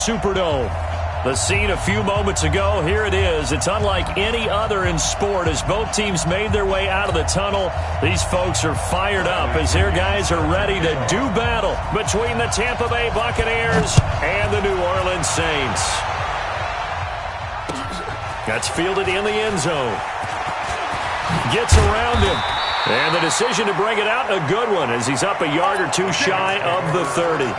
Superdome. The scene a few moments ago, here it is. It's unlike any other in sport as both teams made their way out of the tunnel. These folks are fired up as their guys are ready to do battle between the Tampa Bay Buccaneers and the New Orleans Saints. That's fielded in the end zone. Gets around him. And the decision to bring it out, a good one as he's up a yard or two shy of the 30.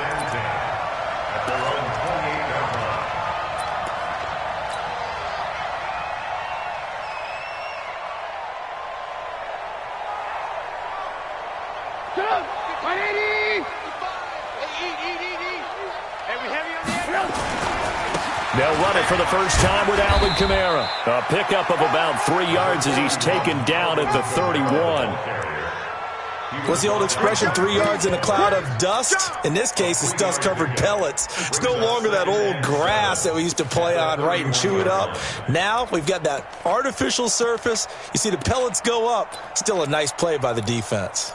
They'll run it for the first time with Alvin Kamara. A pickup of about 3 yards as he's taken down at the 31. What's the old expression, 3 yards in a cloud of dust? In this case, it's dust-covered pellets. It's no longer that old grass that we used to play on, right, and chew it up. Now we've got that artificial surface. You see the pellets go up. Still a nice play by the defense.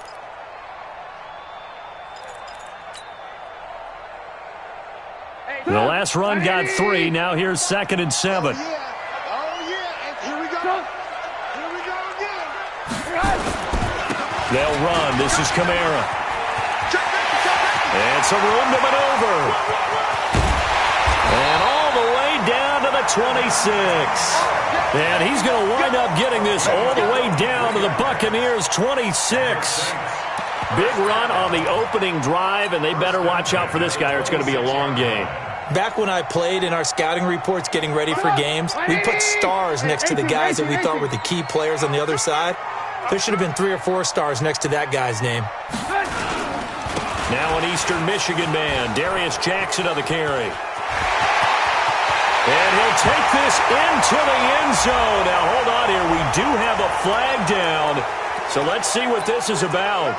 The last run got 3. Now here's 2nd and 7. Oh, yeah. And here we go. Here we go again. They'll run. This is Kamara. And some room to maneuver. And all the way down to the 26. And he's going to wind up getting this all the way down to the Buccaneers' 26. Big run on the opening drive, and they better watch out for this guy or it's going to be a long game. Back when I played in our scouting reports getting ready for games, we put stars next to the guys that we thought were the key players on the other side. There should have been 3 or 4 stars next to that guy's name. Now an Eastern Michigan man, Darius Jackson on the carry. And he'll take this into the end zone. Now hold on here, we do have a flag down. So let's see what this is about.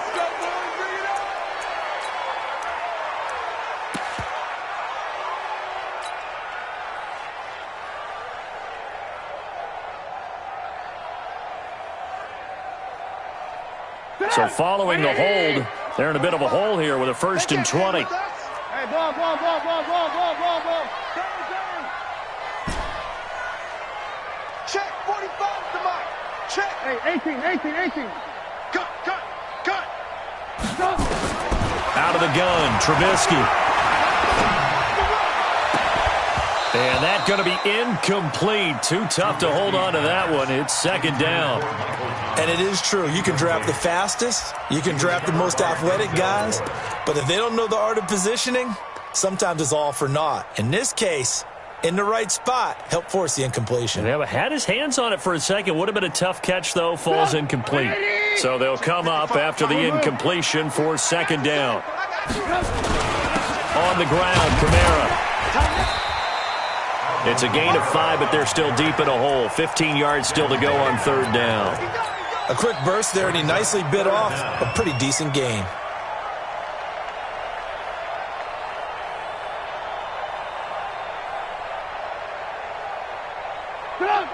So following the hold, they're in a bit of a hole here with a 1st and 20. Hey, ball. Check, 45 to Mike. Check. Hey, 18. Cut. Out of the gun, Trubisky. And that's going to be incomplete. Too tough to hold on to that one. It's 2nd down. And it is true. You can draft the fastest. You can draft the most athletic guys. But if they don't know the art of positioning, sometimes it's all for naught. In this case, in the right spot, help force the incompletion. Yeah, had his hands on it for a second. Would have been a tough catch, though. Falls incomplete. So they'll come up after the incompletion for 2nd down. On the ground, Kamara. It's a gain of 5, but they're still deep in a hole. 15 yards still to go on 3rd down. A quick burst there, and he nicely bit off a pretty decent gain.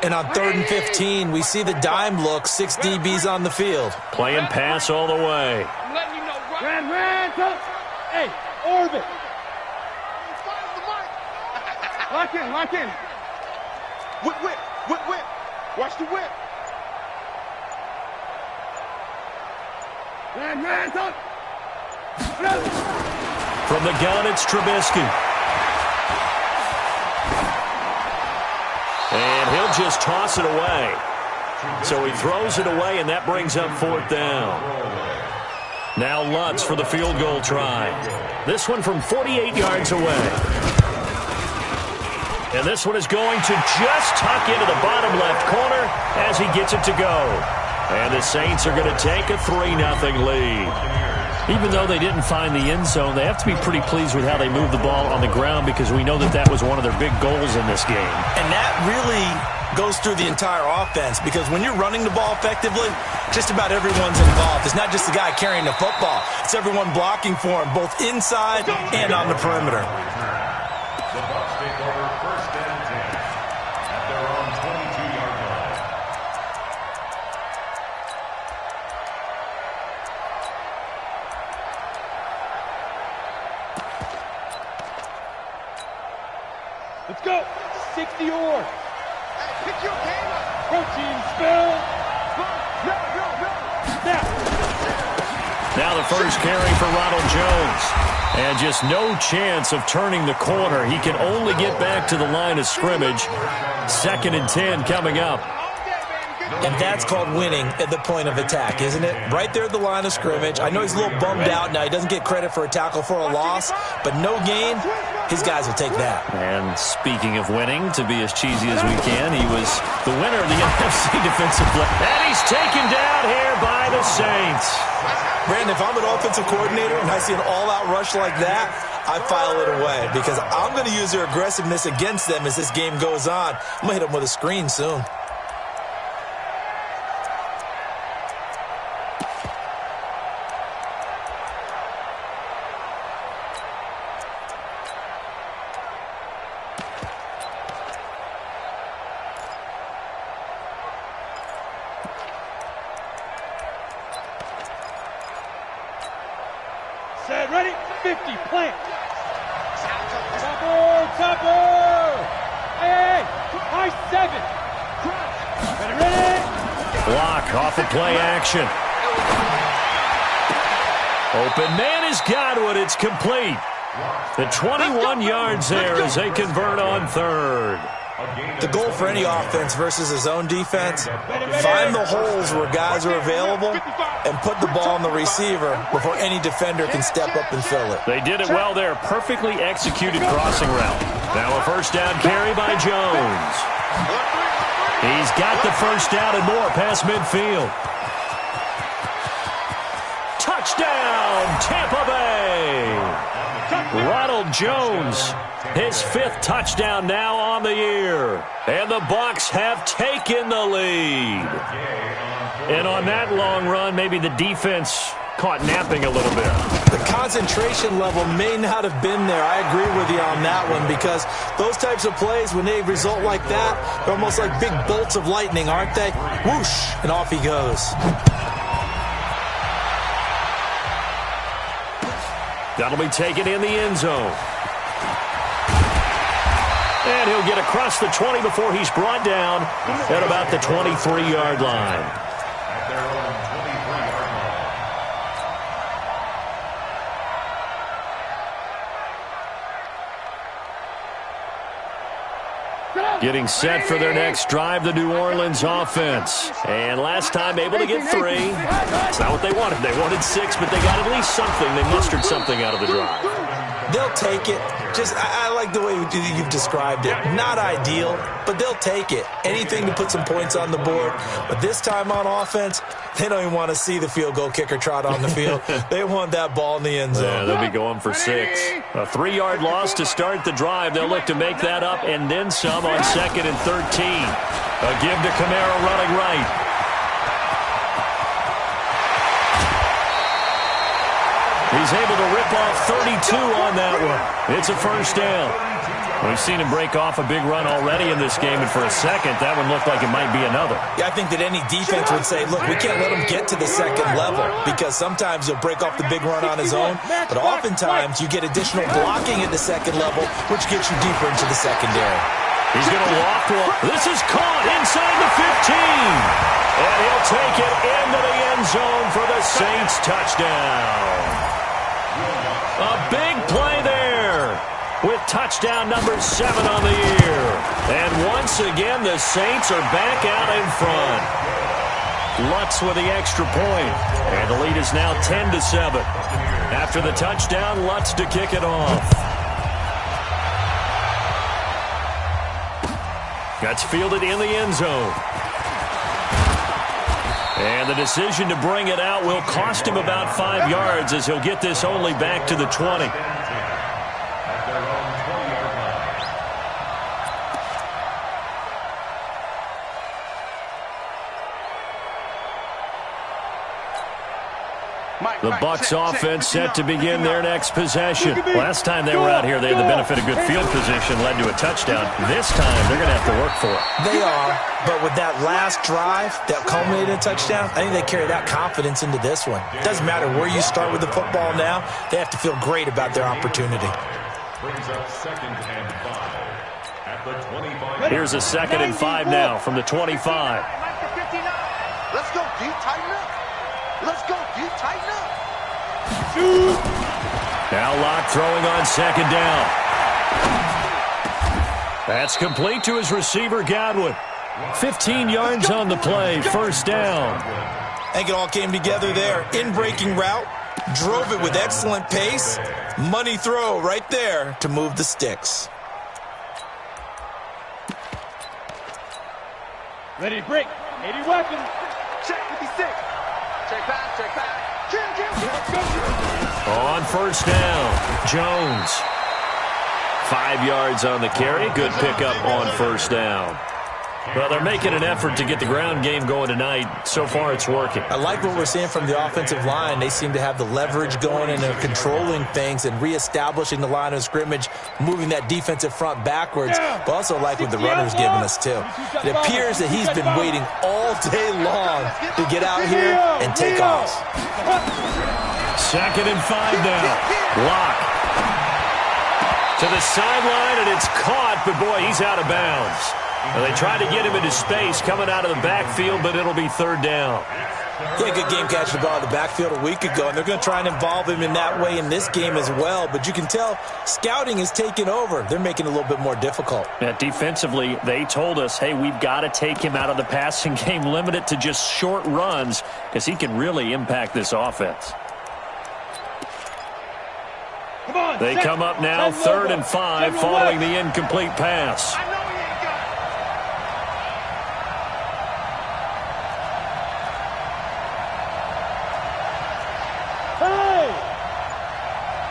And on 3rd and 15, we see the dime look, 6 DBs on the field. Playing pass all the way. I'm letting you know, Ran, hey, orbit. Lock in. Whip. Watch the whip. Ran, up. From the gun, it's Trubisky. And he'll just toss it away. So he throws it away, and that brings up 4th down. Now Lutz for the field goal try. This one from 48 yards away. And this one is going to just tuck into the bottom left corner as he gets it to go. And the Saints are going to take a 3-0 lead. Even though they didn't find the end zone, they have to be pretty pleased with how they moved the ball on the ground because we know that was one of their big goals in this game. And that really goes through the entire offense because when you're running the ball effectively, just about everyone's involved. It's not just the guy carrying the football. It's everyone blocking for him, both inside and on the perimeter. The Bucs take over 1st and 10 at their own 22-yard line. Let's go. 60 or. Hey, pick your game up. Protein spill. No. Now the first carry for Ronald Jones. And just no chance of turning the corner. He can only get back to the line of scrimmage. 2nd and 10 coming up. And that's called winning at the point of attack, isn't it? Right there at the line of scrimmage. I know he's a little bummed out now. He doesn't get credit for a tackle for a loss, but no gain, his guys will take that. And speaking of winning, to be as cheesy as we can, he was the winner of the NFC Defensive Player. And he's taken down here by the Saints. Brandon, if I'm an offensive coordinator and I see an all-out rush like that, I file it away because I'm going to use their aggressiveness against them as this game goes on. I'm going to hit them with a screen soon. Set, ready, 50, plant. Topper. Hey, high 7. Ready. Block off of play action. Open man has got it. It's complete. The 21 yards there as they convert on 3rd. The goal for any offense versus his own defense, find the holes where guys are available and put the ball on the receiver before any defender can step up and fill it. They did it well there. Perfectly executed crossing route. Now a first down carry by Jones. He's got the first down and more past midfield. Touchdown, Tampa Bay. Ronald Jones, his 5th touchdown now on the year. And the Bucs have taken the lead. And on that long run, maybe the defense caught napping a little bit. The concentration level may not have been there. I agree with you on that one because those types of plays, when they result like that, they're almost like big bolts of lightning, aren't they? Whoosh, and off he goes. That'll be taken in the end zone. And he'll get across the 20 before he's brought down at about the 23-yard line. At their own 23-yard line. Getting set for their next drive, the New Orleans offense. And last time able to get 3. That's not what they wanted. They wanted 6, but they got at least something. They mustered something out of the drive. They'll take it. I like the way you've described it. Not ideal, but they'll take it. Anything to put some points on the board. But this time on offense, they don't even want to see the field goal kicker trot on the field. They want that ball in the end zone. Yeah, they'll be going for 6. A 3-yard loss to start the drive. They'll look to make that up and then some on 2nd and 13. A give to Kamara running right. He's able to rip off 32 on that one. It's a first down. We've seen him break off a big run already in this game, and for a second, that one looked like it might be another. Yeah, I think that any defense would say, look, we can't let him get to the second level because sometimes he'll break off the big run on his own, but oftentimes you get additional blocking at the second level, which gets you deeper into the secondary. He's going to walk one. This is caught inside the 15. And he'll take it into the end zone for the Saints touchdown. A big play there with touchdown number 7 on the year. And once again, the Saints are back out in front. Lutz with the extra point. And the lead is now 10-7. After the touchdown, Lutz to kick it off. That's fielded in the end zone. And the decision to bring it out will cost him about 5 yards as he'll get this only back to the 20. At their own 20-yard line. The Bucs offense set to begin their next possession. Last time they were out here, they had the benefit of good field position, led to a touchdown. This time, they're going to have to work for it. They are, but with that last drive that culminated in a touchdown, I think they carry that confidence into this one. It doesn't matter where you start with the football now. They have to feel great about their opportunity. Brings up 2nd and 5. the 25. Here's a 2nd and 5 now from the 25. Let's go, D. Tighten up. Let's go, D. Tighten up. Now Locke throwing on 2nd down. That's complete to his receiver, Godwin. 15 yards on the play, 1st down. I think it all came together there. In-breaking route, drove it with excellent pace. Money throw right there to move the sticks. Ready to break. 80 weapons. Check 56. Check back, check back. On 1st down, Jones. 5 yards on the carry. Good pickup on 1st down. Well, they're making an effort to get the ground game going tonight. So far, it's working. I like what we're seeing from the offensive line. They seem to have the leverage going, and they're controlling things and reestablishing the line of scrimmage, moving that defensive front backwards. But also like what the runner's giving us, too. It appears that he's been waiting all day long to get out here and take off. 2nd and 5 now. Locke to the sideline, and it's caught, but boy, he's out of bounds. Well, they tried to get him into space coming out of the backfield, but it'll be 3rd down. He had a good game catching the ball in the backfield a week ago, and they're going to try and involve him in that way in this game as well. But you can tell scouting is taking over. They're making it a little bit more difficult. Yeah, defensively, they told us, hey, we've got to take him out of the passing game, limit it to just short runs, because he can really impact this offense. Come on, They come up now, 3rd and 5, following the incomplete pass.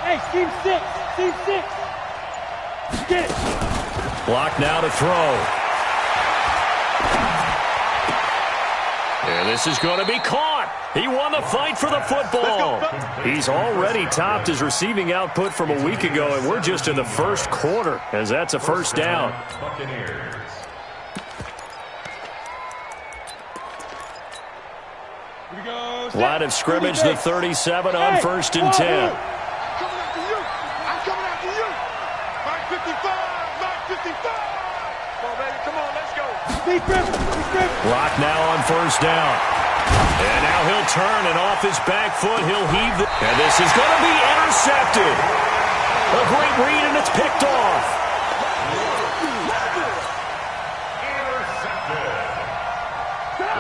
Hey, Team 6. Team 6. Get it. Block now to throw. And this is going to be caught. He won the fight for the football. He's already topped his receiving output from a week ago, and we're just in the 1st quarter, as that's a 1st down. Line of scrimmage, the 37 on 1st and 10. I'm coming after you. Mark 55. Mark 55. Come on, baby. Come on, let's go. Lock now on 1st down. And now he'll turn, and off his back foot, he'll heave the... And this is going to be intercepted. A great read, and it's picked off.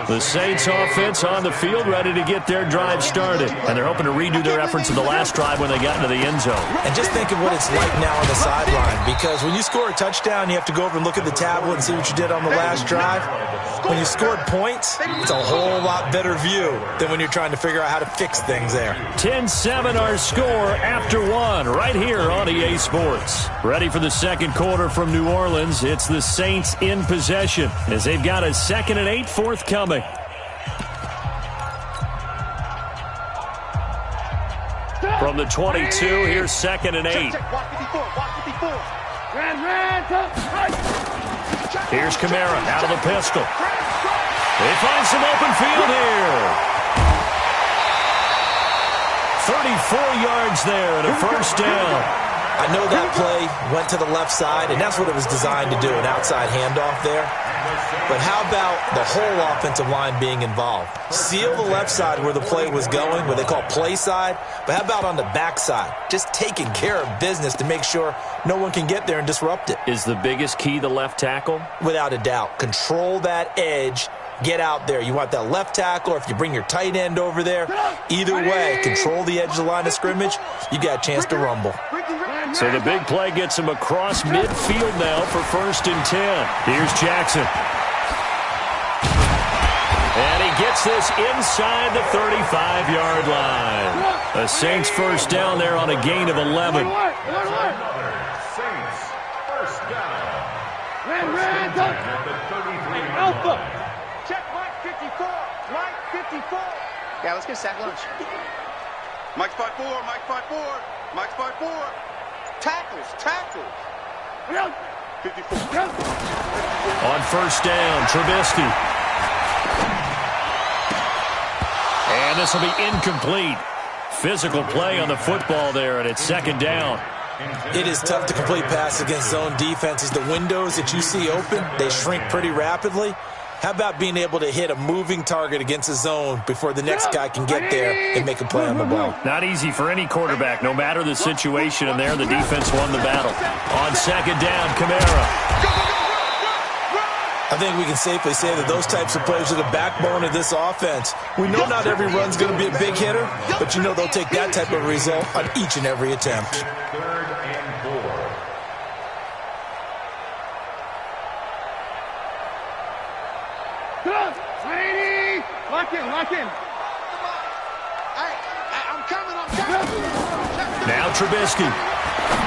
The Saints offense on the field, ready to get their drive started. And they're hoping to redo their efforts in the last drive when they got into the end zone. And just think of what it's like now on the sideline, because when you score a touchdown, you have to go over and look at the tablet and see what you did on the last drive. When you scored points, it's a whole lot better view than when you're trying to figure out how to fix things there. 10-7 our score after 1 right here on EA Sports. Ready for the 2nd quarter from New Orleans. It's the Saints in possession as they've got a 2nd and 8 forthcoming. From the 22, here's 2nd and 8. Here's Kamara out of the pistol. They find some open field here. 34 yards there and a 1st down. I know that play went to the left side, and that's what it was designed to do, an outside handoff there. But how about the whole offensive line being involved? Seal the left side where the play was going, what they call play side. But how about on the back side? Just taking care of business to make sure no one can get there and disrupt it. Is the biggest key the left tackle? Without a doubt. Control that edge. Get out there. You want that left tackle, or if you bring your tight end over there, either way, control the edge of the line of scrimmage, you got a chance to rumble. So the big play gets him across midfield now for 1st and 10. Here's Jackson. And he gets this inside the 35-yard line. A Saints 1st down there on a gain of 11. Saints 1st down. Alpha. Check Mike 54. Mike 54. Yeah, let's get sack lunch. Mike's 5-4. Mike's 5-4. Mike's 5-4. Tackles. 54. On 1st down, Trubisky. And this will be incomplete. Physical play on the football there, and it's 2nd down. It is tough to complete passes against zone defenses. The windows that you see open, they shrink pretty rapidly. How about being able to hit a moving target against a zone before the next guy can get there and make a play on the ball? Not easy for any quarterback, no matter the situation, and there the defense won the battle. On second down, Kamara. I think we can safely say that those types of plays are the backbone of this offense. We know not every run's going to be a big hitter, but you know they'll take that type of result on each and every attempt. 3rd and 4. Lock in, lock in. I'm coming. Now Trubisky.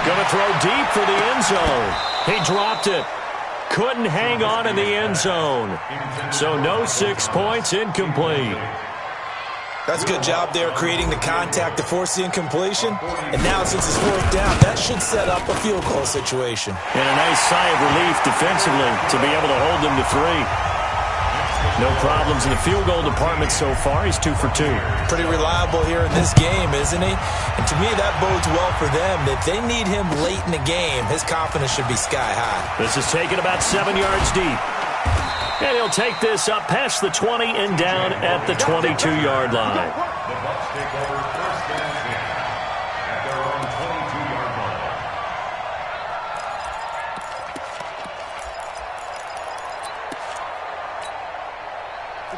Going to throw deep for the end zone. He dropped it. Couldn't hang on in the end zone. So no 6 points, incomplete. That's a good job there creating the contact to force the incompletion. And now since it's 4th down, that should set up a field goal situation. And a nice sigh of relief defensively to be able to hold them to 3. No problems in the field goal department so far. He's 2 for 2. Pretty reliable here in this game, isn't he? And to me, that bodes well for them. If they need him late in the game, his confidence should be sky high. This is taken about 7 yards deep. And he'll take this up past the 20 and down at the 22-yard line. The Bucs take over 1st and 10 at their own 22-yard line.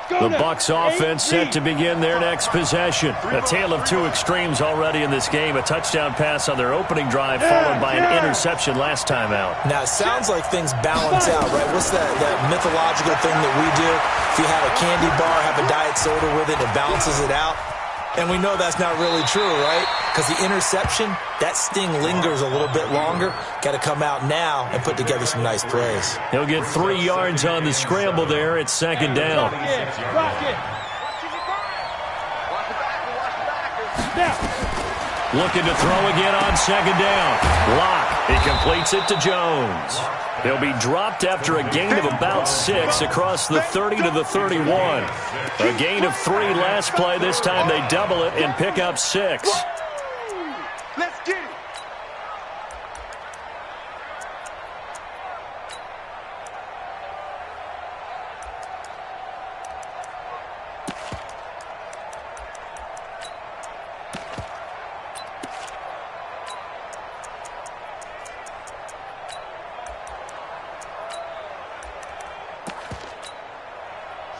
The Bucs offense set to begin their next possession. A tale of two extremes already in this game. A touchdown pass on their opening drive followed by an interception last time out. Now, it sounds like things balance out, right? What's that mythological thing that we do? If you have a candy bar, have a diet soda with it, it balances it out. And we know that's not really true, right? Because the interception, that sting lingers a little bit longer. Got to come out now and put together some nice plays. He'll get 3 yards on the scramble there. It's second down. Looking to throw again on second down. Locke. He completes it to Jones. They'll be dropped after a gain of about 6 across the 30 to the 31. A gain of 3 last play. This time they double it and pick up 6. Let's get it.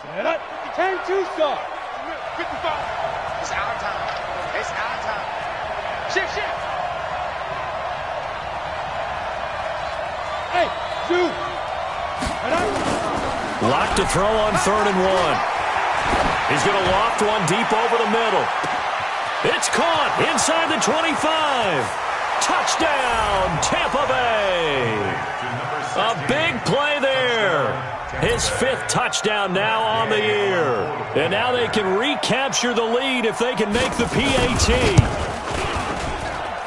Set up. 10-2 start. 55. It's our time. It's our time. Shift, shift. Hey, shoot. Locke to throw on 3rd and 1. He's going to loft one deep over the middle. It's caught inside the 25. Touchdown, Tampa Bay. A big play there. His 5th touchdown now on the year. And now they can recapture the lead if they can make the PAT.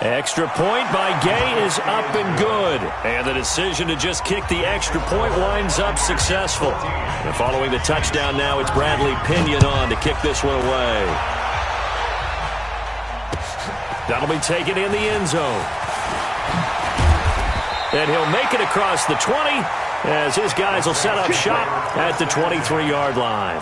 Extra point by Gay is up and good. And the decision to just kick the extra point winds up successful. And following the touchdown now, it's Bradley Pinion on to kick this one away. That'll be taken in the end zone. And he'll make it across the 20 as his guys will set up shop at the 23-yard line.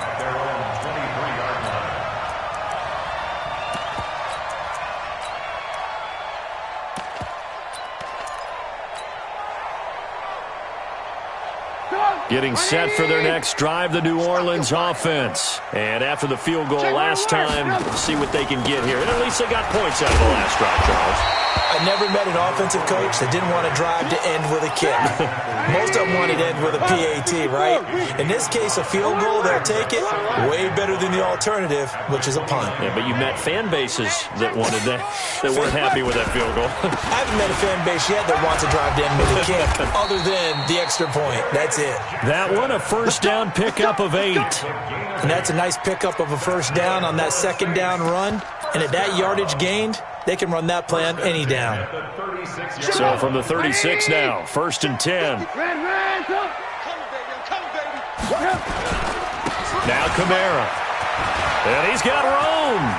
Getting set for their next drive, the New Orleans offense. And after the field goal last time, see what they can get here. And at least they got points out of the last drive, Charles. I never met an offensive coach that didn't want to drive to end with a kick. Most of them wanted to end with a PAT, right? In this case, a field goal, they'll take it. Way better than the alternative, which is a punt. Yeah, but you met fan bases that wanted that weren't happy with that field goal. I haven't met a fan base yet that wants to drive to end with a kick, other than the extra point. That's it. That one, a first down pickup of 8. And that's a nice pickup of a first down on that second down run. And at that yardage gained, they can run that play on any down. So from the 36 now, 1st and 10. Now Kamara. And he's got Rome.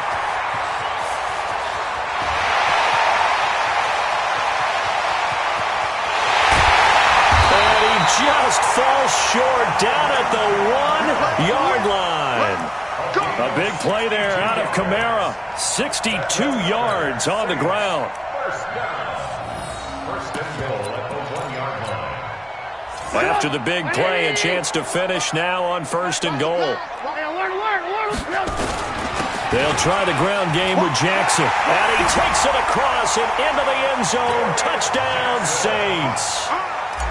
just falls short down at the 1-yard line. A big play there out of Kamara. 62 yards on the ground. First and goal at the 1-yard line. After the big play, a chance to finish now on first and goal. They'll try the ground game with Jackson. And he takes it across and into the end zone. Touchdown, Saints.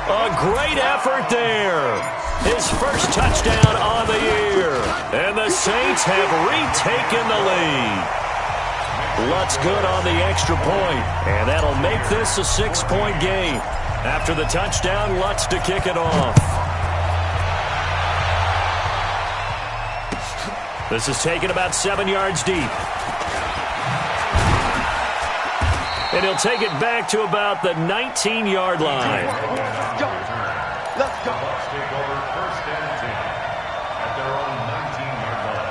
A great effort there. His first touchdown on the year. And the Saints have retaken the lead. Lutz good on the extra point. And that'll make this a 6-point game. After the touchdown, Lutz to kick it off. This is taken about 7 yards deep. And he'll take it back to about the 19-yard line. Let's go. Bucs take over first and 10 at their own 19-yard line.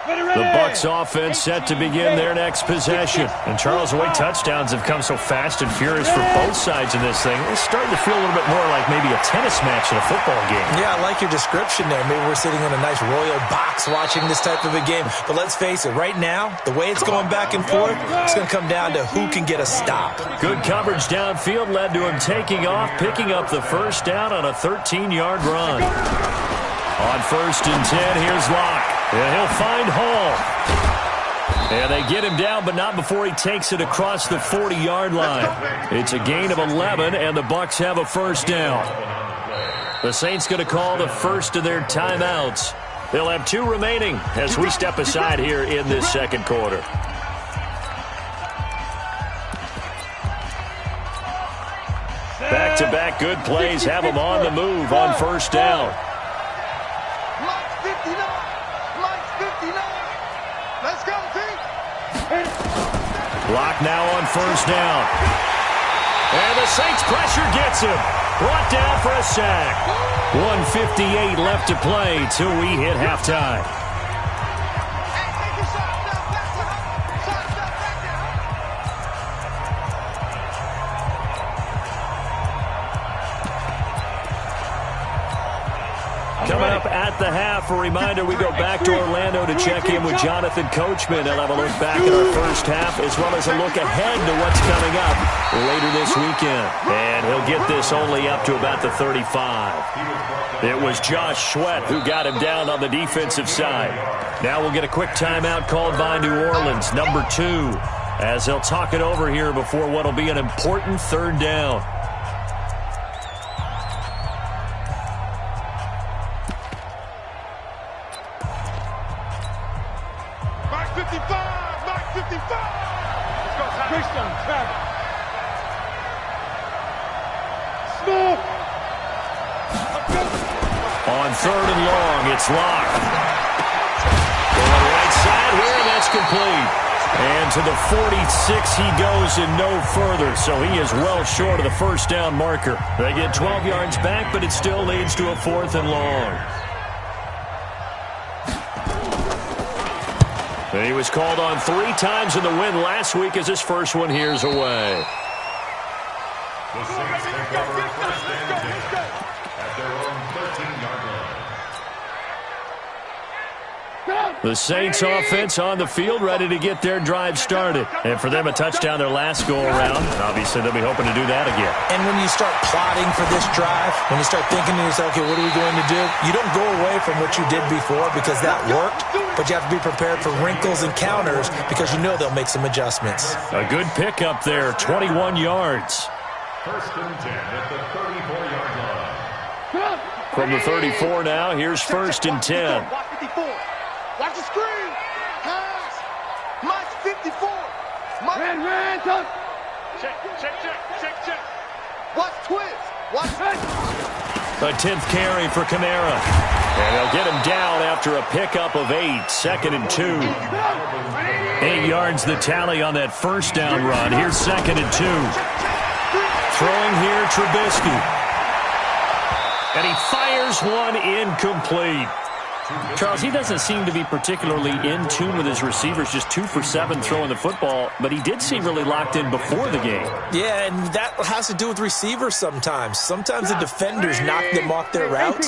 The Bucs offense set to begin their next possession. And Charles, the way touchdowns have come so fast and furious for both sides in this thing, it's starting to feel a little bit more like maybe a tennis match in a football game. Yeah, I like your description there. Maybe we're sitting in a nice royal box watching this type of a game. But let's face it, right now, the way it's going back and forth, it's going to come down to who can get a stop. Good coverage downfield led to him taking off, picking up the first down on a 13-yard run. On first and 10, here's Locke. And he'll find Hall. And they get him down, but not before he takes it across the 40-yard line. It's a gain of 11, and the Bucs have a first down. The Saints going to call the first of their timeouts. They'll have 2 remaining as we step aside here in this second quarter. Back-to-back good plays have them on the move on first down. Block now on first down. And the Saints pressure gets him. Brought down for a sack. 1:58 left to play till we hit halftime. Coming up at the half, a reminder, we go back to Orlando to check in with Jonathan Coachman. He'll have a look back at our first half as well as a look ahead to what's coming up later this weekend. And he'll get this only up to about the 35. It was Josh Sweat who got him down on the defensive side. Now we'll get a quick timeout called by New Orleans, number 2, as they'll talk it over here before what will be an important third down. On third and long, it's Locke. Going right side here, and that's complete. And to the 46 he goes and no further, so he is well short of the first down marker. They get 12 yards back, but it still leads to a 4th and long. And he was called on 3 times in the win last week as his first one here's away. The Saints take over first and 10 at their own 13-yard line. The Saints offense on the field, ready to get their drive started. And for them, a touchdown their last go-around. Obviously, they'll be hoping to do that again. And when you start plotting for this drive, when you start thinking to yourself, okay, what are we going to do? You don't go away from what you did before because that worked, but you have to be prepared for wrinkles and counters because you know they'll make some adjustments. A good pickup there, 21 yards. First and 10 at the 34-yard line. From the 34 now, here's first and 10. Watch the screen. Pass. Mike 54. Ran, touch. Check. Watch twist. Watch. A 10th carry for Kamara. And they'll get him down after a pickup of 8. 2nd and 2. 8 yards the tally on that first down run. Here's 2nd and 2. Throwing here, Trubisky. And he fires one incomplete. Charles, he doesn't seem to be particularly in tune with his receivers, just 2 for 7 throwing the football, but he did seem really locked in before the game. Yeah, and that has to do with receivers sometimes. Sometimes the defenders knock them off their route,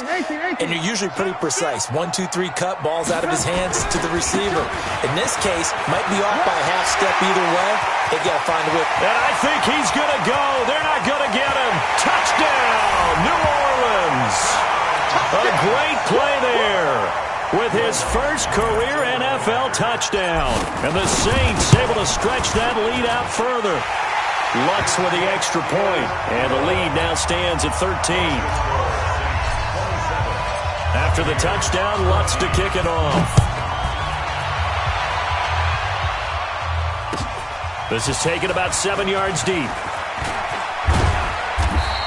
and you're usually pretty precise. 1, 2, 3 cut, balls out of his hands to the receiver. In this case, might be off by a half step either way. They got to find a way. And I think he's going to go. They're not going to get him. Touchdown, New Orleans. A great play there with his first career NFL touchdown. And the Saints able to stretch that lead out further. Lutz with the extra point, and the lead now stands at 13. After the touchdown, Lutz to kick it off. This is taken about 7 yards deep.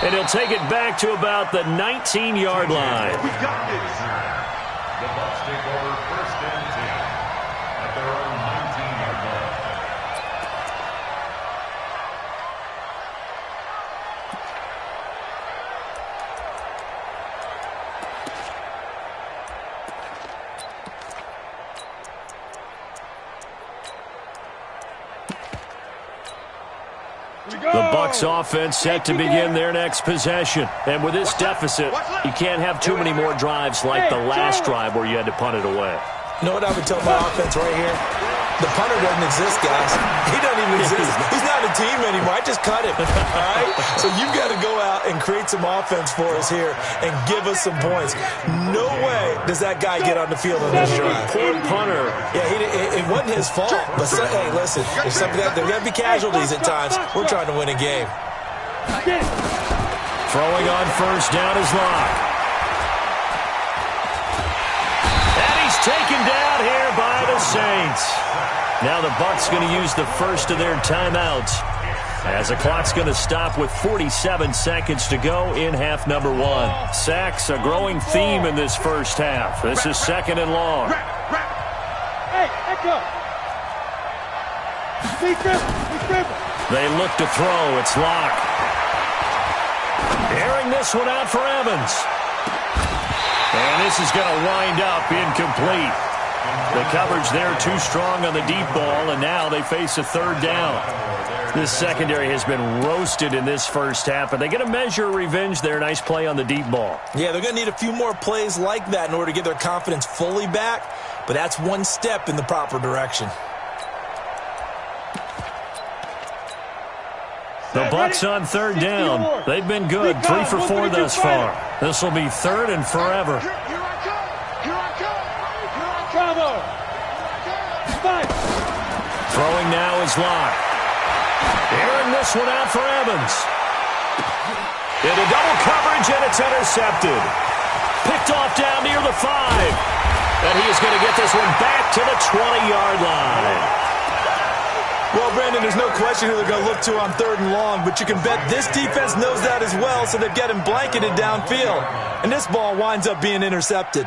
And he'll take it back to about the 19-yard line. We got this. The Bucs take over 1st and 10 at their own 19-yard line. The Bucs offense set to begin their next possession. And with this deficit, you can't have too many more drives like the last drive where you had to punt it away. You know what I would tell my offense right here? The punter doesn't exist, guys. He doesn't even exist. He's not a team anymore. I just cut him, all right? So you've got to go out and create some offense for us here and give us some points. No way does that guy get on the field on this drive. Poor punter. Yeah, it wasn't his fault. But, hey, listen, there's got to be casualties at times. We're trying to win a game. Throwing on first down is Locke. And he's taken down here by the Saints. Now the Bucs going to use the first of their timeouts as the clock's going to stop with 47 seconds to go in half number 1. Sacks, a growing theme in this first half. This is 2nd and long. Hey, echo. They look to throw. It's Locke. Airing this one out for Evans. And this is going to wind up incomplete. The coverage there too strong on the deep ball, and now they face a 3rd down. This secondary has been roasted in this first half, but they get a measure of revenge there. Nice play on the deep ball. Yeah, they're going to need a few more plays like that in order to get their confidence fully back, but that's one step in the proper direction. The Bucs on 3rd down. They've been good, 3 for 4 thus far. This will be 3rd and forever. Throwing now is Locke. Airing this one out for Evans. Into double coverage, and it's intercepted. Picked off down near the 5. And he is going to get this one back to the 20-yard line. Well, Brandon, there's no question who they're going to look to on 3rd and long, but you can bet this defense knows that as well, so they're getting blanketed downfield. And this ball winds up being intercepted.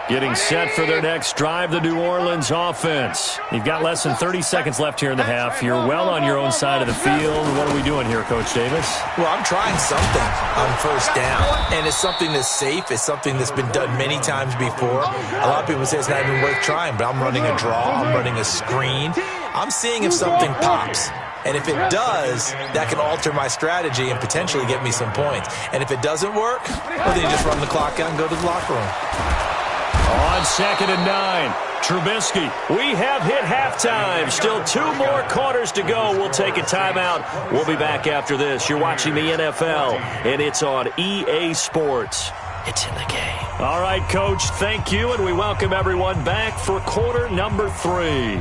Getting set for their next drive, the New Orleans offense. You've got less than 30 seconds left here in the half. You're well on your own side of the field. What are we doing here, Coach Davis? Well, I'm trying something on 1st down, and it's something that's safe. It's something that's been done many times before. A lot of people say it's not even worth trying, but I'm running a draw. I'm running a screen. I'm seeing if something pops. And if it does, that can alter my strategy and potentially get me some points. And if it doesn't work, well, then you just run the clock out and go to the locker room. On 2nd and 9, Trubisky. We have hit halftime. Still 2 more quarters to go. We'll take a timeout. We'll be back after this. You're watching the NFL, and it's on EA Sports. It's in the game. All right, Coach, thank you, and we welcome everyone back for quarter number 3.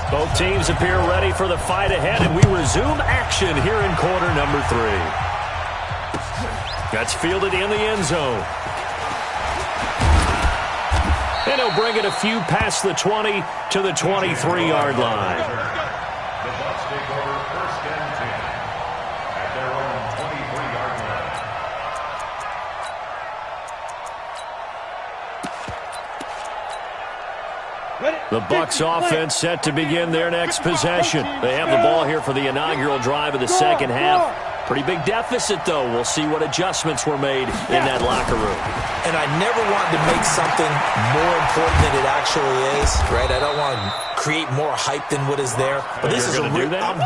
Both teams appear ready for the fight ahead, and we resume action here in quarter number 3. That's fielded in the end zone. And he'll bring it a few past the 20 to the 23-yard line. The Bucs take over 1st and 10 at their own 23-yard line. The Bucs offense set to begin their next possession. They have the ball here for the inaugural drive of the second half. Pretty big deficit, though. We'll see what adjustments were made in that locker room. And I never wanted to make something more important than it actually is, right? I don't want to create more hype than what is there. But this is I'm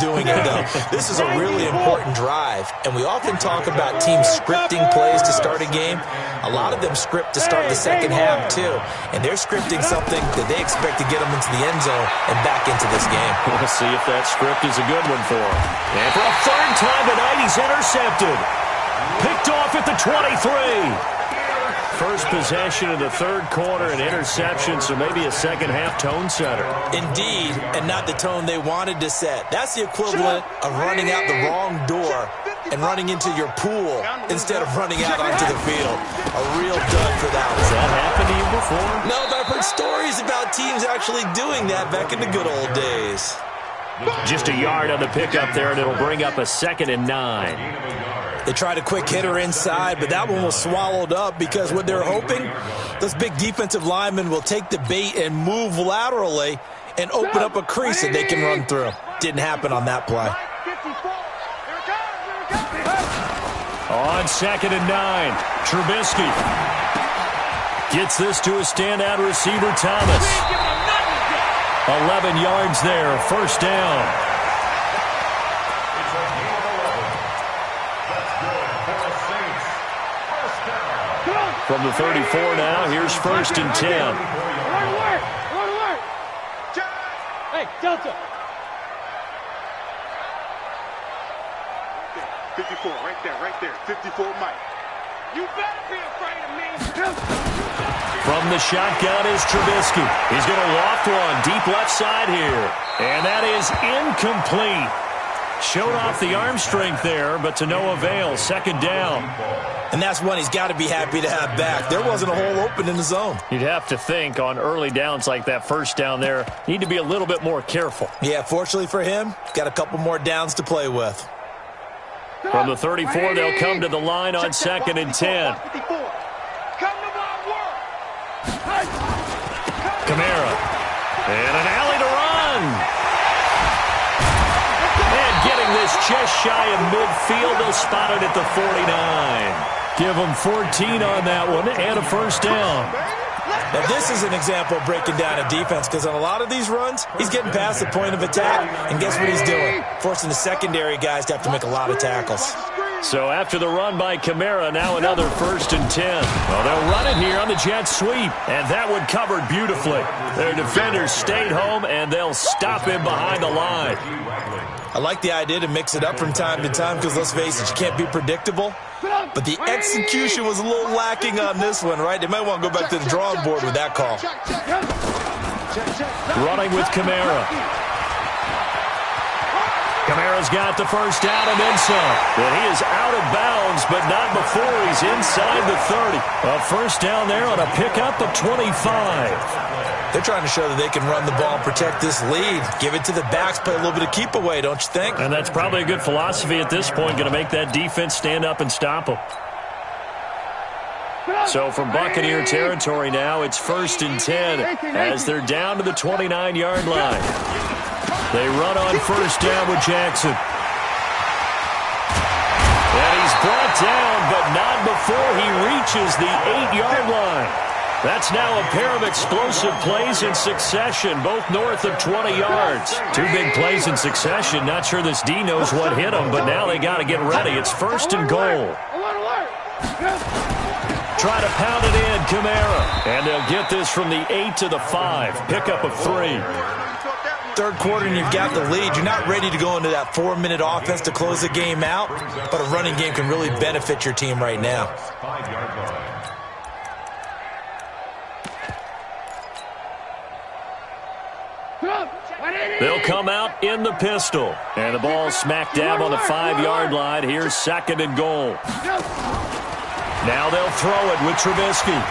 doing it, though. This is a really important drive. And we often talk about teams scripting plays to start a game. A lot of them script to start the second half, too. And they're scripting something that they expect to get them into the end zone and back into this game. We'll see if that script is a good one for them. And for a third time tonight, he's intercepted. Picked off at the 23. First possession of the third quarter, an interception, so maybe a second-half tone setter. Indeed, and not the tone they wanted to set. That's the equivalent of running out the wrong door and running into your pool instead of running out onto the field. A real dud for that one. Has that happened to you before? No, but I've heard stories about teams actually doing that back in the good old days. Just a yard on the pickup there, and it'll bring up a 2nd and 9. They tried a quick hitter inside, but that one was swallowed up because what they're hoping, those big defensive linemen will take the bait and move laterally and open up a crease that they can run through. Didn't happen on that play. On 2nd and 9, Trubisky gets this to a standout receiver, Thomas. 11 yards there, first down. From the 34 now, here's 1st and 10. Hey, Delta. 54, right there. 54, Mike. You better be afraid of me. From the shotgun is Trubisky. He's going to loft one deep left side here. And that is incomplete. Showed off the arm strength there, but to no avail. 2nd down. And that's one he's got to be happy to have back. There wasn't a hole open in the zone. You'd have to think on early downs like that first down there, need to be a little bit more careful. Yeah, fortunately for him, got a couple more downs to play with. From the 34, they'll come to the line on 2nd and 10. Kamara. And an alley to run. And getting this just shy of midfield, they'll spot it at the 49. Give them 14 on that one and a first down. Now, this is an example of breaking down a defense because on a lot of these runs, he's getting past the point of attack, and guess what he's doing? Forcing the secondary guys to have to make a lot of tackles. So after the run by Kamara, now another 1st and 10. Well, they'll run it here on the jet sweep, and that one covered beautifully. Their defenders stayed home, and they'll stop him behind the line. I like the idea to mix it up from time to time because, let's face it, you can't be predictable. But the execution was a little lacking on this one, right? They might want to go back to the drawing board with that call. Running with Kamara. Kamara's got the first down and then some. And he is out of bounds, but not before he's inside the 30. A first down there on a pickup of 25. They're trying to show that they can run the ball and protect this lead. Give it to the backs, play a little bit of keep away, don't you think? And that's probably a good philosophy at this point, going to make that defense stand up and stop them. So from Buccaneer territory now, it's 1st and 10 as they're down to the 29-yard line. They run on first down with Jackson. And he's brought down, but not before he reaches the 8-yard line. That's now a pair of explosive plays in succession, both north of 20 yards. 2 big plays in succession. Not sure this D knows what hit him, but now they got to get ready. It's 1st and goal. Try to pound it in, Kamara. And they'll get this from the 8 to the 5. Pickup of 3. Third quarter and you've got the lead. You're not ready to go into that 4-minute offense to close the game out, but a running game can really benefit your team right now. They'll come out in the pistol. And the ball smack dab on the 5-yard line. Here's 2nd and goal. Now they'll throw it with Trubisky.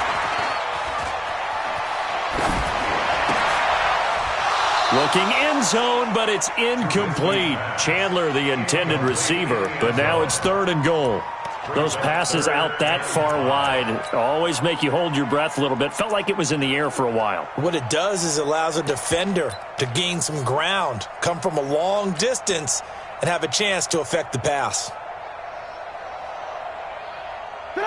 Looking end zone, but it's incomplete. Chandler, the intended receiver, but now it's 3rd and goal. Those passes out that far wide always make you hold your breath a little bit. Felt like it was in the air for a while. What it does is allows a defender to gain some ground, come from a long distance, and have a chance to affect the pass.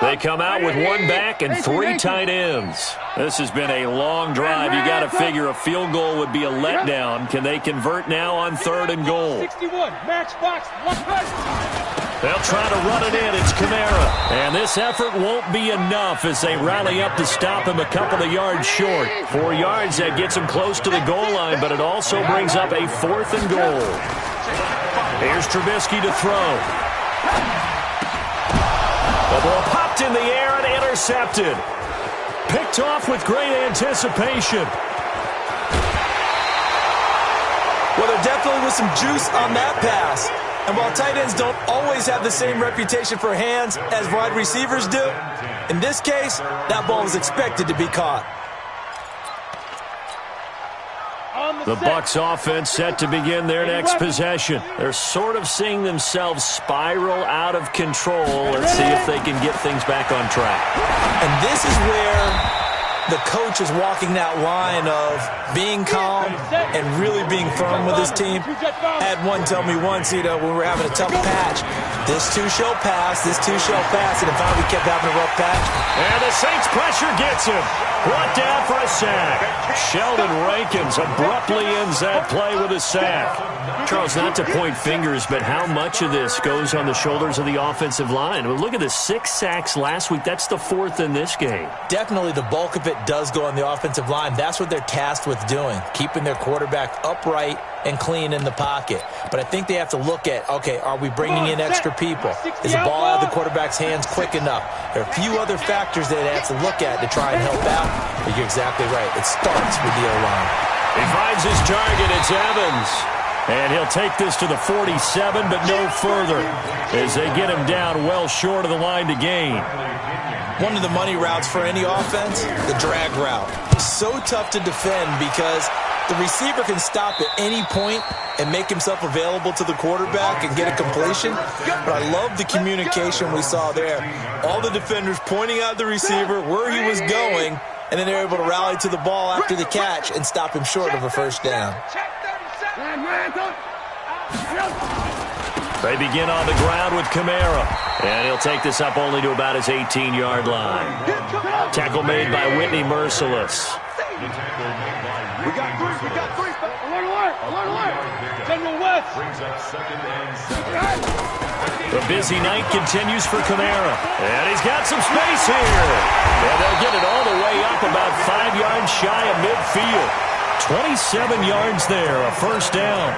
They come out with one back and three tight ends. This has been a long drive. You got to figure a field goal would be a letdown. Can they convert now on 3rd and goal? 61, match box, left right. They'll try to run it in. It's Kamara. And this effort won't be enough as they rally up to stop him a couple of yards short. 4 yards, that gets him close to the goal line, but it also brings up a 4th and goal. Here's Trubisky to throw. The ball popped in the air and intercepted. Picked off with great anticipation. Well, there definitely was some juice on that pass. And while tight ends don't always have the same reputation for hands as wide receivers do, in this case, that ball was expected to be caught. The Bucs offense set to begin their next possession. They're sort of seeing themselves spiral out of control. Let's see if they can get things back on track. And this is where the coach is walking that line of being calm and really being firm with his team. I had one tell me once, when we were having a tough patch, this too shall pass, this too shall pass, and finally we kept having a rough patch. And the Saints pressure gets him. Brought down for a sack. Sheldon Rankins abruptly ends that play with a sack. Charles, not to point fingers, but how much of this goes on the shoulders of the offensive line? Well, look at the 6 sacks last week. That's the 4th in this game. Definitely the bulk of it does go on the offensive line. That's what they're tasked with doing, keeping their quarterback upright and clean in the pocket. But I think they have to look at, okay, are we bringing in extra people? Is the ball out of the quarterback's hands quick enough? There are a few other factors that they have to look at to try and help out. But you're exactly right. It starts with the O-line. He finds his target. It's Evans. And he'll take this to the 47, but no further as they get him down well short of the line to gain. One of the money routes for any offense, the drag route. So tough to defend because the receiver can stop at any point and make himself available to the quarterback and get a completion. But I love the communication we saw there. All the defenders pointing out the receiver where he was going, and then they're able to rally to the ball after the catch and stop him short of a first down. They begin on the ground with Kamara. And he'll take this up only to about his 18-yard line. Tackle made by Whitney Merciless. We got three. Alert. General West. The busy night continues for Kamara. And he's got some space here. And they'll get it all the way up about 5 yards shy of midfield. 27 yards there, a first down.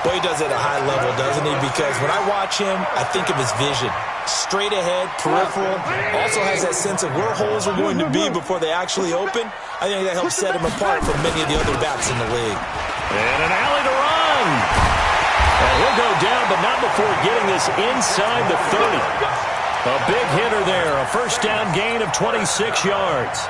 Well, he does it at a high level, doesn't he? Because when I watch him, I think of his vision. Straight ahead, peripheral. Also has that sense of where holes are going to be before they actually open. I think that helps set him apart from many of the other backs in the league. And an alley to run. And he'll go down, but not before getting this inside the 30. A big hitter there. A first down gain of 26 yards.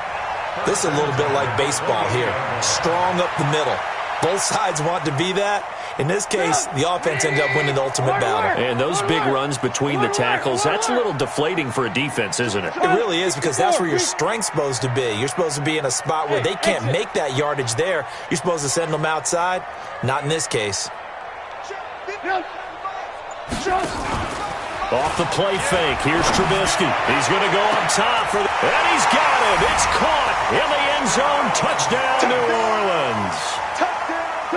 This is a little bit like baseball here. Strong up the middle. Both sides want to be that. In this case, the offense ended up winning the ultimate battle. And those big runs between the tackles, that's a little deflating for a defense, isn't it? It really is, because that's where your strength's supposed to be. You're supposed to be in a spot where they can't make that yardage there. You're supposed to send them outside. Not in this case. Off the play fake. Here's Trubisky. He's going to go up top for and he's got it. It's caught in the end zone. Touchdown, New Orleans.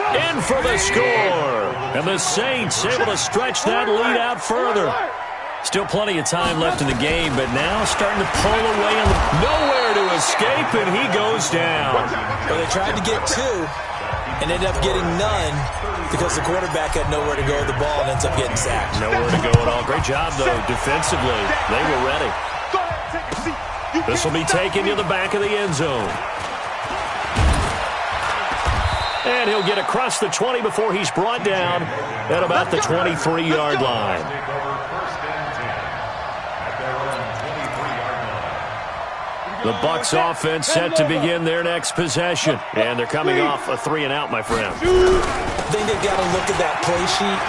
In for the score. And the Saints able to stretch that lead out further. Still plenty of time left in the game, but now starting to pull away. Nowhere to escape, and he goes down. Well, they tried to get two and ended up getting none because the quarterback had nowhere to go with the ball and ends up getting sacked. Nowhere to go at all. Great job, though, defensively. They were ready. This will be taken to the back of the end zone. And he'll get across the 20 before he's brought down at about the 23-yard line. The Bucs offense set to begin their next possession. And they're coming off a 3-and-out, my friend. I think they've got to look at that play sheet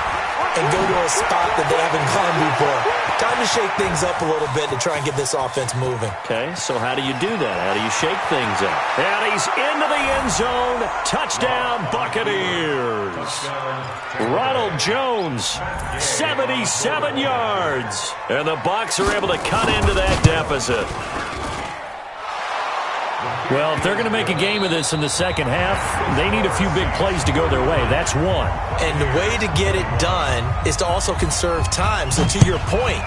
and go to a spot that they haven't gone before. Time to shake things up a little bit to try and get this offense moving. Okay, so how do you do that? How do you shake things up? And he's into the end zone. Touchdown, Buccaneers. Ronald Jones, 77 yards. And the Bucs are able to cut into that deficit. Well, if they're going to make a game of this in the second half, they need a few big plays to go their way. That's one. And the way to get it done is to also conserve time. So to your point,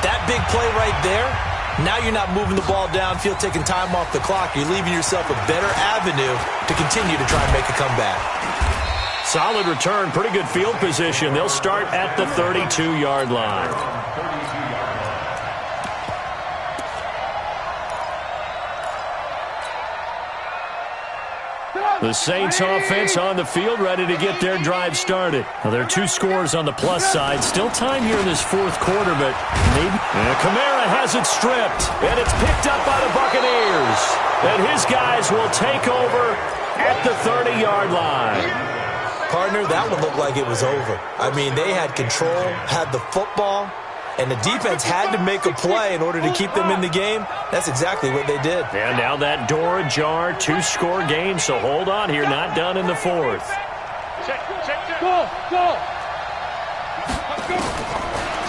that big play right there, now you're not moving the ball downfield, taking time off the clock. You're leaving yourself a better avenue to continue to try and make a comeback. Solid return, pretty good field position. They'll start at the 32-yard line. The Saints offense on the field, ready to get their drive started. Well, there are 2 scores on the plus side. Still time here in this fourth quarter, but maybe. And Kamara has it stripped, and it's picked up by the Buccaneers. And his guys will take over at the 30-yard line. Partner, that one looked like it was over. I mean, they had control, had the football, and the defense had to make a play in order to keep them in the game. That's exactly what they did. And now that door ajar, 2-score game, so hold on here, not done in the fourth. Go.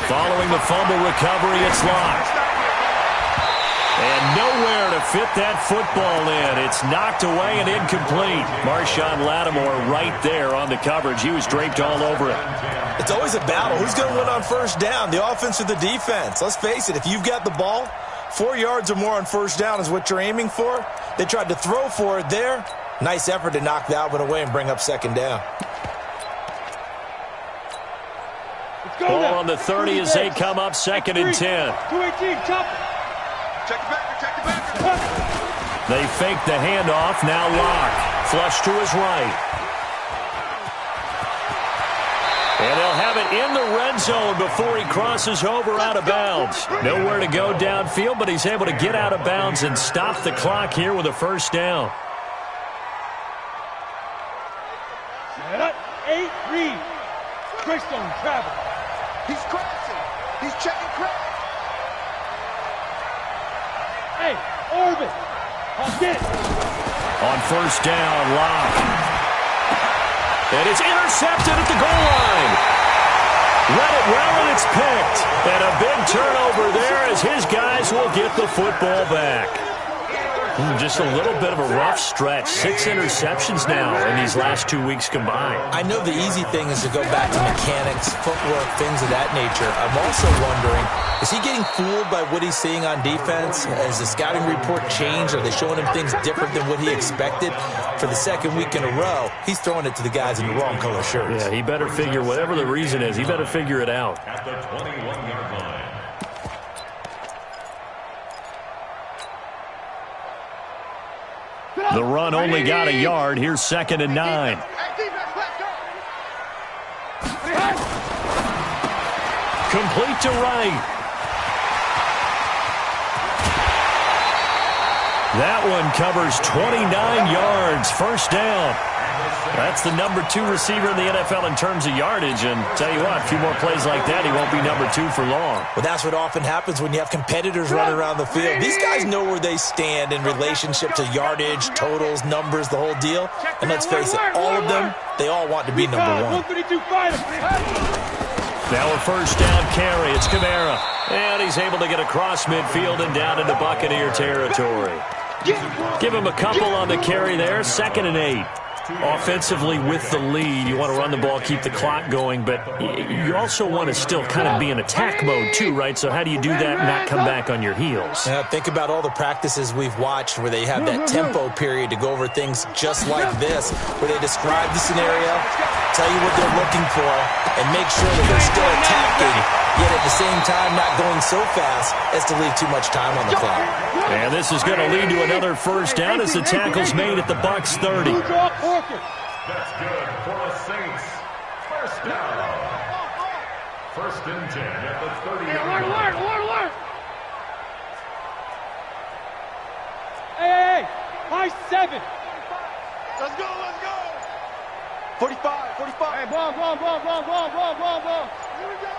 Following the fumble recovery, it's locked. And nowhere to fit that football in. It's knocked away and incomplete. Marshawn Lattimore right there on the coverage. He was draped all over it. It's always a battle. Who's going to win on first down, the offense or the defense? Let's face it, if you've got the ball, 4 yards or more on first down is what you're aiming for. They tried to throw for it there. Nice effort to knock that one away and bring up second down. Ball on the 30 as they come up second and 10. 218, chop. Check the back. They fake the handoff. Now Locke. Flush to his right. And they'll have it in the red zone before he crosses over out of bounds. Nowhere to go downfield, but he's able to get out of bounds and stop the clock here with a first down. 8 read. Greystone travel. He's crashing. He's checking crash. Hey, Orbit. I'll get it. On first down, Locke. And it's intercepted at the goal line. Read it well, and it's picked. And a big turnover there as his guys will get the football back. Just a little bit of a rough stretch. 6 interceptions now in these last 2 weeks combined. I know the easy thing is to go back to mechanics, footwork, things of that nature. I'm also wondering, is he getting fooled by what he's seeing on defense? Has the scouting report changed? Are they showing him things different than what he expected? For the second week in a row, he's throwing it to the guys in the wrong color shirts. Yeah, he better figure, whatever the reason is, he better figure it out. At the 21-yard line. The run only got a yard. Here's second and 9. Complete to Wright. That one covers 29 yards. First down. That's the number 2 receiver in the NFL in terms of yardage. And tell you what, a few more plays like that, he won't be number 2 for long. Well, that's what often happens when you have competitors running around the field. These guys know where they stand in relationship to yardage, totals, numbers, the whole deal. And let's face it, all of them, they all want to be number 1. Now a first down carry. It's Kamara. And he's able to get across midfield and down into Buccaneer territory. Give him a couple on the carry there. Second and 8. Offensively with the lead, you want to run the ball, keep the clock going, but you also want to still kind of be in attack mode too, right? So how do you do that and not come back on your heels? Think about all the practices we've watched where they have that tempo period to go over things just like this, where they describe the scenario, tell you what they're looking for, and make sure that they're still attacking, yet at the same time not going so fast as to leave too much time on the clock. And this is going to lead to another first down as the tackle's made at the Bucs 30. That's good for the Saints. First down. First and 10 at the 30-yard line. Alert. Hey, high 7. Let's go. 45. Hey, ball. Here we go.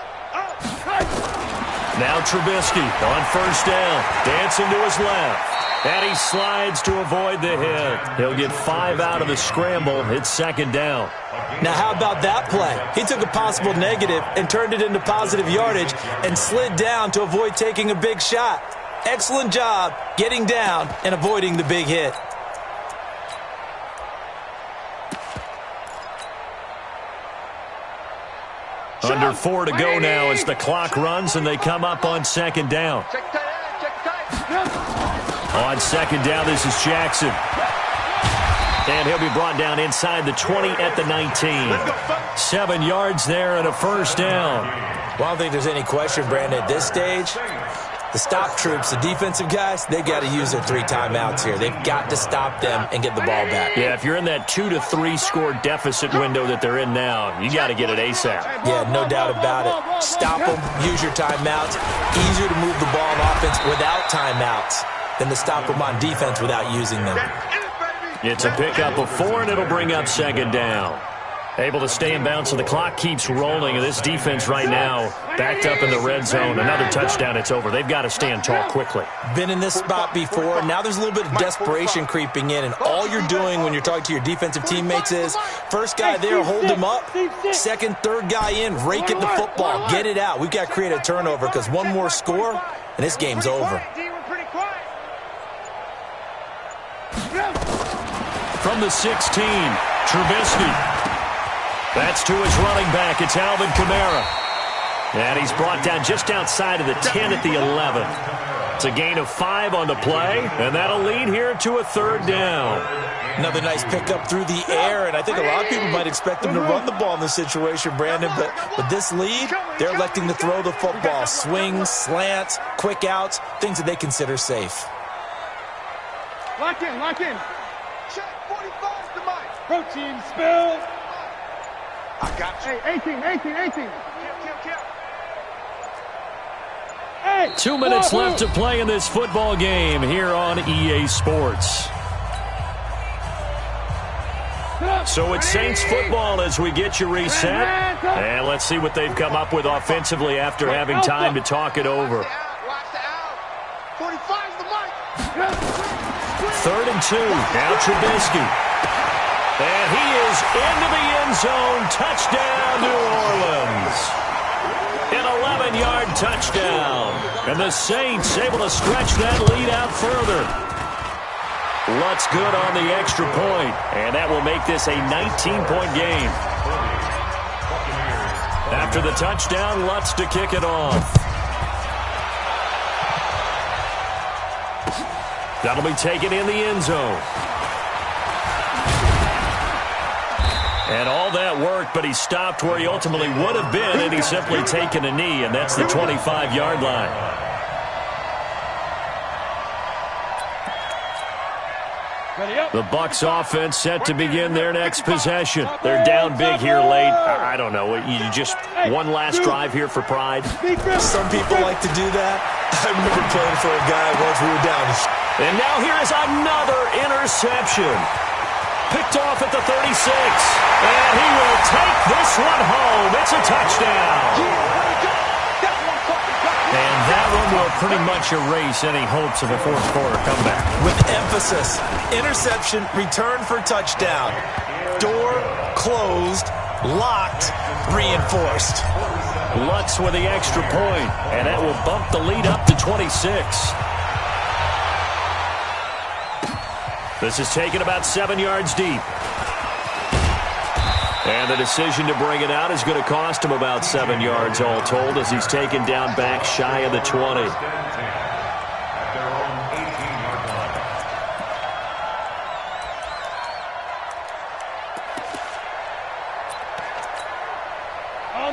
Now Trubisky on first down, dancing to his left. And he slides to avoid the hit. He'll get 5 out of the scramble. It's second down. Now, how about that play? He took a possible negative and turned it into positive yardage and slid down to avoid taking a big shot. Excellent job getting down and avoiding the big hit. Under 4 to go now as the clock runs and they come up on second down. On second down, this is Jackson. And he'll be brought down inside the 20 at the 19. 7 yards there and a first down. Well, I don't think there's any question, Brandon, at this stage. The stop troops, the defensive guys, they've got to use their 3 timeouts here. They've got to stop them and get the ball back. Yeah, if you're in that 2 to 3 score deficit window that they're in now, you got to get it ASAP. Yeah, no doubt about it. Stop them, use your timeouts. Easier to move the ball on offense without timeouts than to stop them on defense without using them. It's a pickup of 4, and it'll bring up second down. Able to stay in bounds, so the clock keeps rolling. And this defense right now backed up in the red zone. Another touchdown, it's over. They've got to stand tall quickly. Been in this spot before. Now there's a little bit of desperation creeping in. And all you're doing when you're talking to your defensive teammates is, first guy there, hold him up. Second, third guy in, rake at the football. Get it out. We've got to create a turnover because one more score, and this game's over. From the 16, Trubisky. That's to his running back. It's Alvin Kamara. And he's brought down just outside of the 10 at the 11. It's a gain of 5 on the play, and that'll lead here to a third down. Another nice pickup through the air, and I think a lot of people might expect them to run the ball in this situation, Brandon, but with this lead, they're electing to throw the football. Swings, slants, quick outs, things that they consider safe. Lock in, lock in. Check, 45 to Mike. Protein spill. I got you. Hey, 18. Hey, 2 minutes left to play in this football game here on EA Sports. So it's Saints football as we get you reset. And let's see what they've come up with offensively after having time to talk it over. 45's the mic. 3rd and 2. Now Trubisky. And he is into the end zone. Touchdown, New Orleans. An 11-yard touchdown. And the Saints able to stretch that lead out further. Lutz good on the extra point. And that will make this a 19-point game. After the touchdown, Lutz to kick it off. That'll be taken in the end zone. And all that work, but he stopped where he ultimately would have been, and he's simply taken a knee, and that's the 25-yard line. The Bucs offense set to begin their next possession. They're down big here late. I don't know. You just one last drive here for pride. Some people like to do that. I remember playing for a guy once we were down. And now here is another interception. Picked off at the 36. And he will take this one home. It's a touchdown. And that one will pretty much erase any hopes of a fourth-quarter comeback. With emphasis, interception, return for touchdown. Door closed, locked, reinforced. Lutz with the extra point, and that will bump the lead up to 26. This is taken about 7 yards deep. And the decision to bring it out is going to cost him about 7 yards all told as he's taken down back shy of the 20.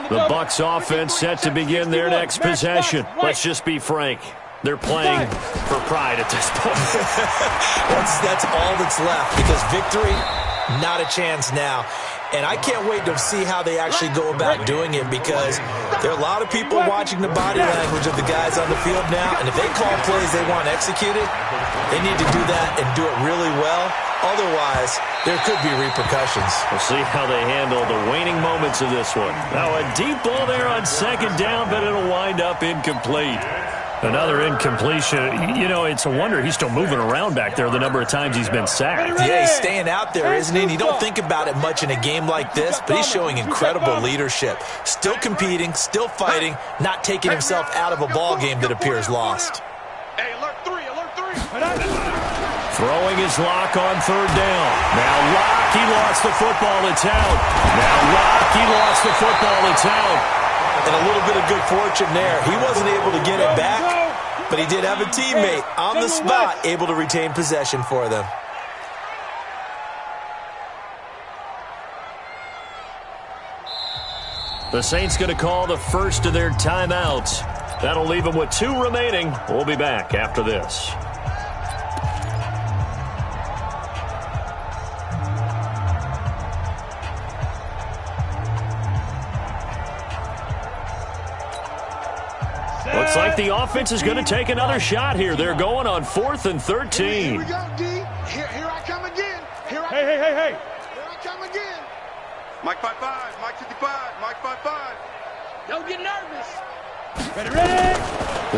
The Bucs offense set to begin their next possession. Let's just be frank. They're playing for pride at this point. That's all that's left because victory, not a chance now. And I can't wait to see how they actually go about doing it because there are a lot of people watching the body language of the guys on the field now. And if they call plays they want executed, they need to do that and do it really well. Otherwise, there could be repercussions. We'll see how they handle the waning moments of this one. Now, a deep ball there on second down, but it'll wind up incomplete. Another incompletion. You know, it's a wonder he's still moving around back there the number of times he's been sacked. Yeah, he's staying out there, isn't he? And you don't think about it much in a game like this, but he's showing incredible leadership. Still competing, still fighting, not taking himself out of a ball game that appears lost. Hey, alert 3, alert 3. Throwing his lock on third down. Now Lock, he lost the football. It's out. Now Lock, he lost the football. It's out. And a little bit of good fortune there. He wasn't able to get it back, but he did have a teammate on the spot able to retain possession for them. The Saints going to call the first of their timeouts. That'll leave them with 2 remaining. We'll be back after this. Looks like the offense is going to take another shot here. They're going on 4th and 13. Here we go, D. Here I come again. Hey. Here I come again. Mike 5-5, Mike 55, Mike 5-5. Don't get nervous. Ready.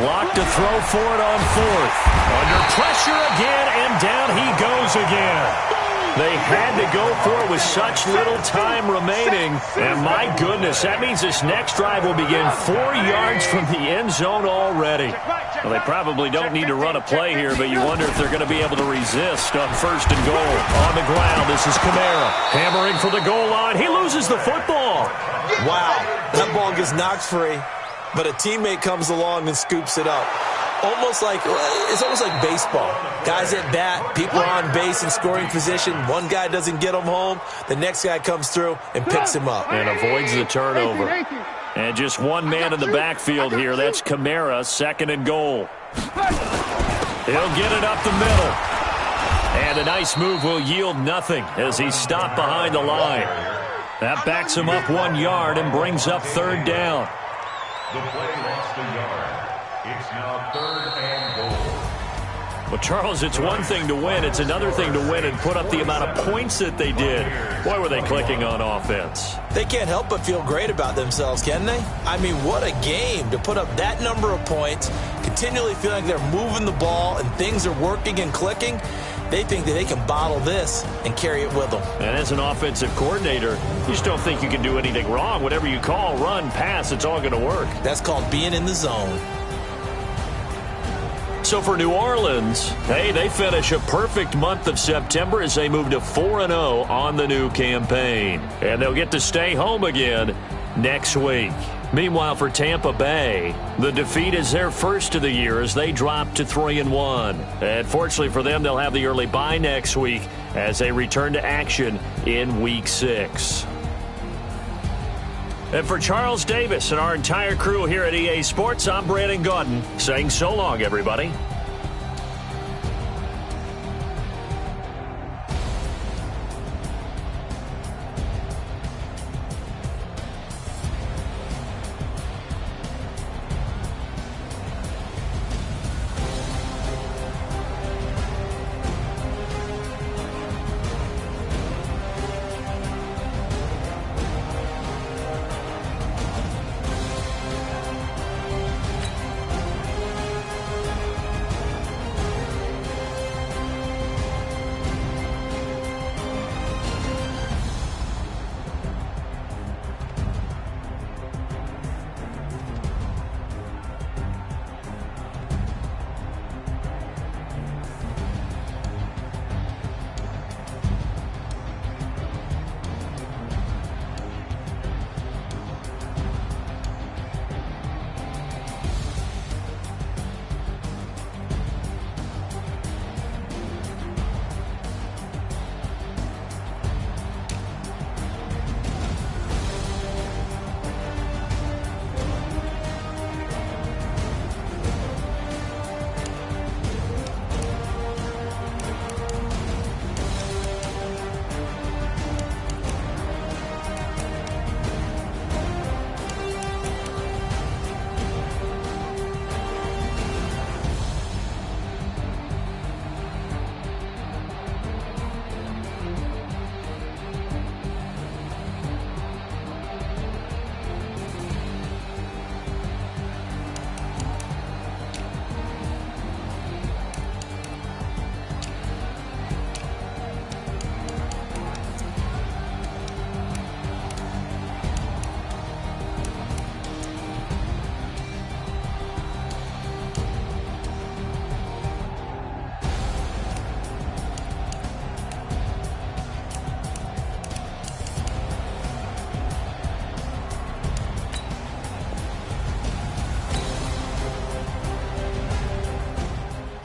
Lock to throw for it on 4th. Under pressure again, and down he goes again. They had to go for it with such little time remaining. And my goodness, that means this next drive will begin 4 yards from the end zone already. Well, they probably don't need to run a play here, but you wonder if they're going to be able to resist on 1st and goal. On the ground, this is Kamara. Hammering for the goal line. He loses the football. Wow, that ball gets knocked free, but a teammate comes along and scoops it up. It's almost like baseball. Guys at bat, people are on base in scoring position. One guy doesn't get him home. The next guy comes through and picks him up. And avoids the turnover. And just one man in the backfield here. That's Kamara, 2nd and goal. He'll get it up the middle. And a nice move will yield nothing as he's stopped behind the line. That backs him up 1 yard and brings up 3rd down. The play lost a yard. It's now 3rd and goal. Well, Charles, it's one thing to win. It's another thing to win and put up the amount of points that they did. Boy, were they clicking on offense. They can't help but feel great about themselves, can they? I mean, what a game to put up that number of points, continually feeling like they're moving the ball and things are working and clicking. They think that they can bottle this and carry it with them. And as an offensive coordinator, you just don't think you can do anything wrong. Whatever you call, run, pass, it's all going to work. That's called being in the zone. So for New Orleans, hey, they finish a perfect month of September as they move to 4-0 on the new campaign. And they'll get to stay home again next week. Meanwhile, for Tampa Bay, the defeat is their first of the year as they drop to 3-1. And fortunately for them, they'll have the early bye next week as they return to action in Week 6. And for Charles Davis and our entire crew here at EA Sports, I'm Brandon Gaudin saying so long, everybody.